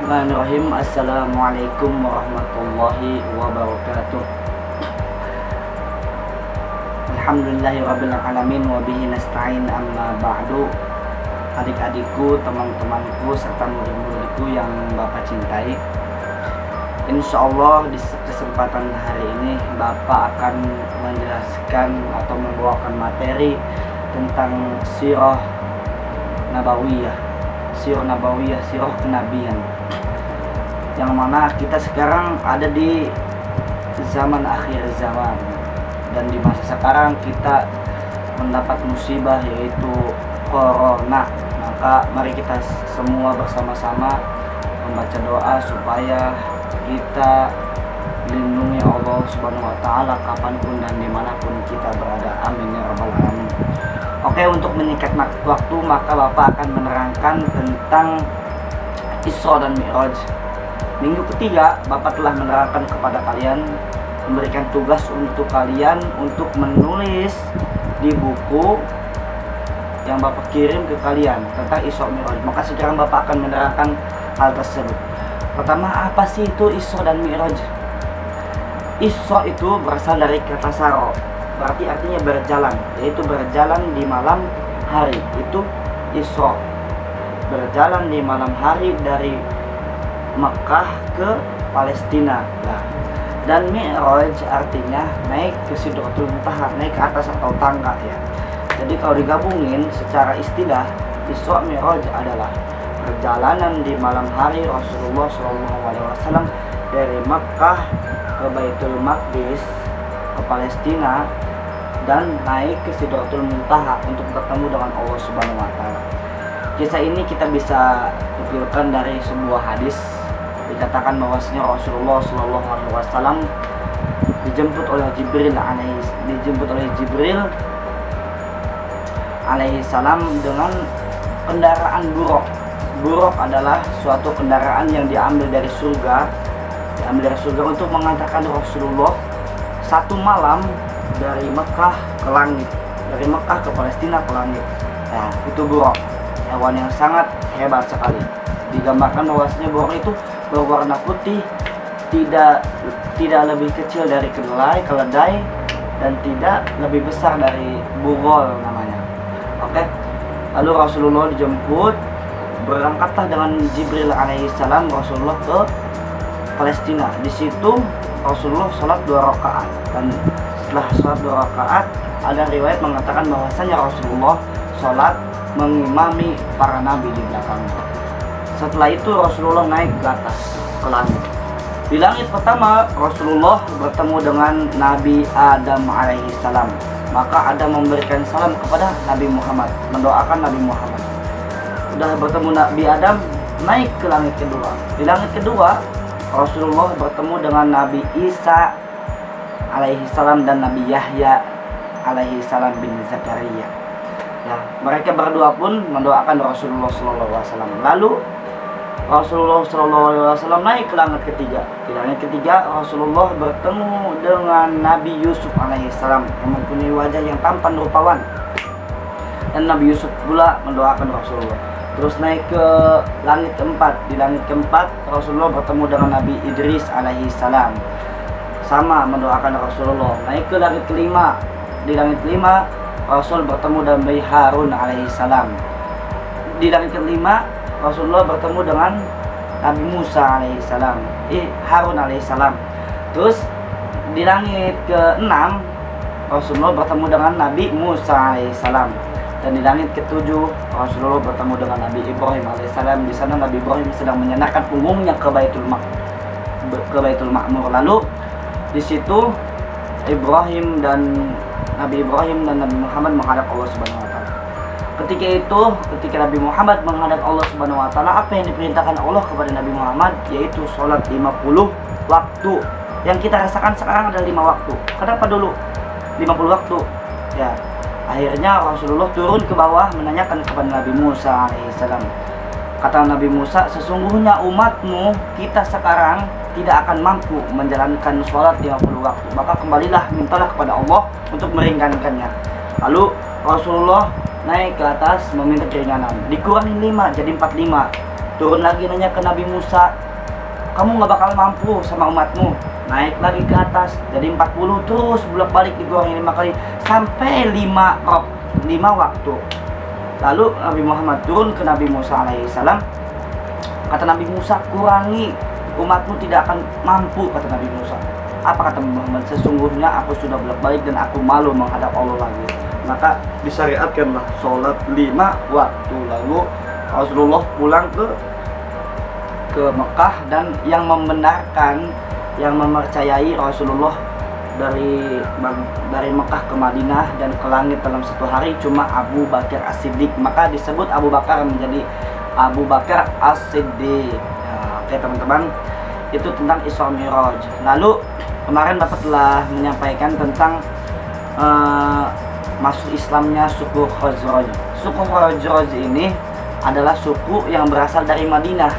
Bismillahirrahmanirrahim. Assalamualaikum warahmatullahi wabarakatuh. Alhamdulillahirrabbilalamin. Wabihi nasta'in amma ba'du. Adik-adikku, teman-temanku, serta murid-muridku yang Bapak cintai, Insya Allah di kesempatan hari ini Bapak akan menjelaskan atau membawakan materi tentang sirah nabawiyah, sirah kenabian, yang mana kita sekarang ada di zaman akhir zaman, dan di masa sekarang kita mendapat musibah yaitu corona. Maka mari kita semua bersama-sama membaca doa supaya kita dilindungi Allah Subhanahu wa Ta'ala kapanpun dan dimanapun kita berada. Amin ya rabbal alamin. Oke, untuk menyingkat waktu, maka Bapak akan menerangkan tentang Isra dan Mi'raj. Minggu ketiga Bapak telah menerangkan kepada kalian, memberikan tugas untuk kalian untuk menulis di buku yang Bapak kirim ke kalian tentang Isra Mi'raj. Maka sekarang Bapak akan menerangkan hal tersebut. Pertama, apa sih itu Isra dan Mi'raj? Isra itu berasal dari kata saro, berarti artinya berjalan, yaitu berjalan di malam hari. Itu Isra, berjalan di malam hari dari Mekah ke Palestina. Nah, dan Mi'raj artinya naik ke Sidratul Muntaha, naik ke atas atau tangga ya. Jadi kalau digabungin secara istilah, Isra Mi'raj adalah perjalanan di malam hari Rasulullah SAW dari Mekah ke Baitul Maqdis, ke Palestina, dan naik ke Sidratul Muntaha untuk bertemu dengan Allah Subhanahu wa Ta'ala. Kisah ini kita bisa nukilkan dari sebuah hadis. Dikatakan bahwasanya Rasulullah SAW dijemput oleh Jibril alaihi salam dengan kendaraan buruk. Buruk adalah suatu kendaraan yang diambil dari surga untuk mengantarkan Rasulullah satu malam dari Mekah ke langit, dari Mekah ke Palestina ke langit. Nah, itu buruk, hewan yang sangat hebat sekali. Digambarkan bahwasanya buruk itu berwarna putih, tidak lebih kecil dari keledai, dan tidak lebih besar dari burol namanya. Oke. Lalu Rasulullah dijemput, berangkatlah dengan Jibril alaihissalam Rasulullah ke Palestina. Di situ Rasulullah sholat 2 rakaat, dan setelah sholat 2 rakaat ada riwayat mengatakan bahwasanya Rasulullah sholat mengimami para nabi di belakangnya. Setelah itu Rasulullah naik ke atas ke langit. Di langit pertama Rasulullah bertemu dengan Nabi Adam alaihissalam. Maka Adam memberikan salam kepada Nabi Muhammad, mendoakan Nabi Muhammad. Sudah bertemu Nabi Adam, naik ke langit kedua. Di langit kedua Rasulullah bertemu dengan Nabi Isa alaihissalam dan Nabi Yahya alaihissalam bin Zakaria. Ya, mereka berdua pun mendoakan Rasulullah SAW. Lalu Rasulullah SAW naik ke langit ketiga. Di langit ketiga Rasulullah bertemu dengan Nabi Yusuf alaihissalam yang mempunyai wajah yang tampan rupawan, dan Nabi Yusuf pula mendoakan Rasulullah. Terus naik ke langit keempat. Di langit keempat Rasulullah bertemu dengan Nabi Idris alaihissalam, sama mendoakan Rasulullah. Naik ke langit kelima. Di langit kelima Rasul bertemu dengan Nabi Harun alaihissalam. Di langit kelima Rasulullah bertemu dengan Nabi Musa alaihissalam, Harun alaihissalam. Terus di langit ke-6 Rasulullah bertemu dengan Nabi Musa alaihissalam. Dan di langit ke-7 Rasulullah bertemu dengan Nabi Ibrahim alaihissalam. Di sana Nabi Ibrahim sedang menyandarkan punggungnya ke Baitul Ma'mur. Lalu di situ Nabi Ibrahim dan Nabi Muhammad menghadap Allah Subhanahu wa Ta'ala. Ketika Nabi Muhammad menghadap Allah Subhanahu wa Ta'ala, apa yang diperintahkan Allah kepada Nabi Muhammad yaitu sholat 50 waktu. Yang kita rasakan sekarang adalah 5 waktu. Kenapa dulu 50 waktu? Ya, akhirnya Rasulullah turun ke bawah menanyakan kepada Nabi Musa alaihissalam. Kata Nabi Musa, sesungguhnya umatmu kita sekarang tidak akan mampu menjalankan sholat 50 waktu. Maka kembalilah, mintalah kepada Allah untuk meringankannya. Lalu Rasulullah naik ke atas meminta keringanan, dikurangi 5 jadi 45. Turun lagi nanya ke Nabi Musa, kamu nggak bakal mampu sama umatmu. Naik lagi ke atas jadi 40, terus bolak-balik digoreng 5 kali sampai 5 waktu. Lalu Nabi Muhammad turun ke Nabi Musa alaihissalam. Kata Nabi Musa, kurangi, umatmu tidak akan mampu, kata Nabi Musa. Apa kata Muhammad? Sesungguhnya aku sudah bolak-balik dan aku malu menghadap Allah lagi. Maka disyariatkanlah sholat 5 waktu. Lalu Rasulullah pulang ke Mekah, dan yang membenarkan, yang mempercayai Rasulullah dari Mekah ke Madinah dan ke langit dalam satu hari cuma Abu Bakar As-Siddiq. Maka disebut Abu Bakar menjadi Abu Bakar As-Siddiq. Oke teman-teman, itu tentang Isra Mi'raj. Lalu kemarin Bapak telah menyampaikan tentang masuk Islamnya suku Khazraj. Suku Khazraj ini adalah suku yang berasal dari Madinah.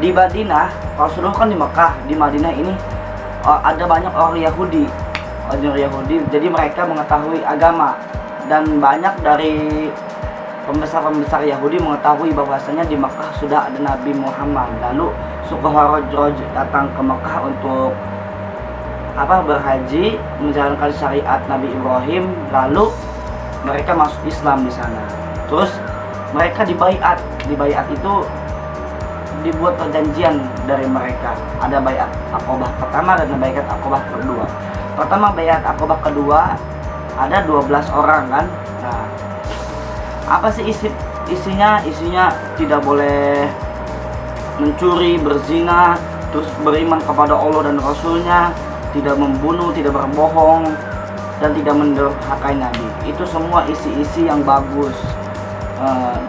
Di Madinah, Rasulullah kan di Mekah. Di Madinah ini ada banyak orang Yahudi. Jadi mereka mengetahui agama, dan banyak dari pembesar-pembesar Yahudi mengetahui bahwasanya di Mekah sudah ada Nabi Muhammad. Lalu suku Khazraj datang ke Mekah untuk berhaji, menjalankan syariat Nabi Ibrahim. Lalu mereka masuk Islam di sana. Terus mereka dibaiat. Dibaiat itu dibuat perjanjian dari mereka. Ada baiat Aqobah pertama dan baiat Aqobah kedua. Pertama baiat Aqobah kedua ada 12 orang kan. Nah, apa sih isinya? Isinya tidak boleh mencuri, berzina, terus beriman kepada Allah dan Rasulnya, tidak membunuh, tidak berbohong, dan tidak mendurhakai Nabi. Itu semua isi-isi yang bagus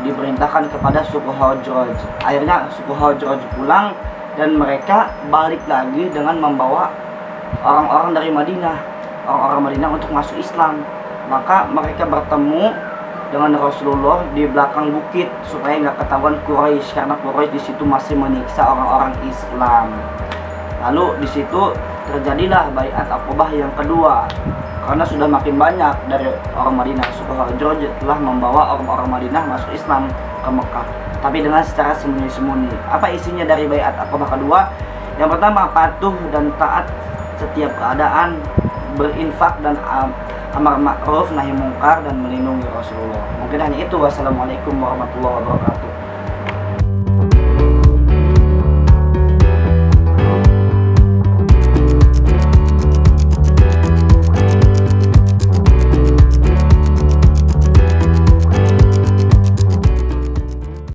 diperintahkan kepada suku Khazraj. Akhirnya suku Khazraj pulang, dan mereka balik lagi dengan membawa orang-orang dari Madinah, orang-orang Madinah untuk masuk Islam. Maka mereka bertemu dengan Rasulullah di belakang bukit supaya nggak ketahuan Quraisy, karena Quraisy di situ masih menyiksa orang-orang Islam. Lalu di situ terjadilah baiat Aqobah yang kedua, karena sudah makin banyak dari orang Madinah. Suku Khazraj telah membawa orang-orang Madinah masuk Islam ke Mekah, tapi dengan secara sembunyi-sembunyi. Apa isinya dari baiat Aqobah kedua? Yang pertama, patuh dan taat setiap keadaan, berinfak dan amar ma'ruf nahi mungkar, dan melindungi Rasulullah. Mungkin hanya itu. Wassalamualaikum warahmatullahi wabarakatuh.